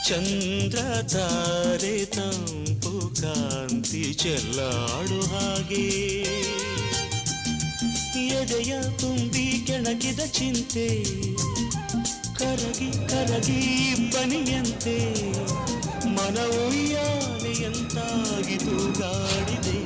ಚಂದ್ರ ತಾರೆ ತಂಪು ಕಾಂತಿ ಚೆಲ್ಲಾಡು ಹಾಗೆ ಎದೆಯ ತುಂಬಿ ಕೆಣಕಿದ ಚಿಂತೆ ಕರಗಿ ಕರಗಿ ಬನಿಯಂತೆ ಮನವೊಯ್ಯಾಲೆಯಂತಾಗಿ ತೂಗಾಡಿದೆ.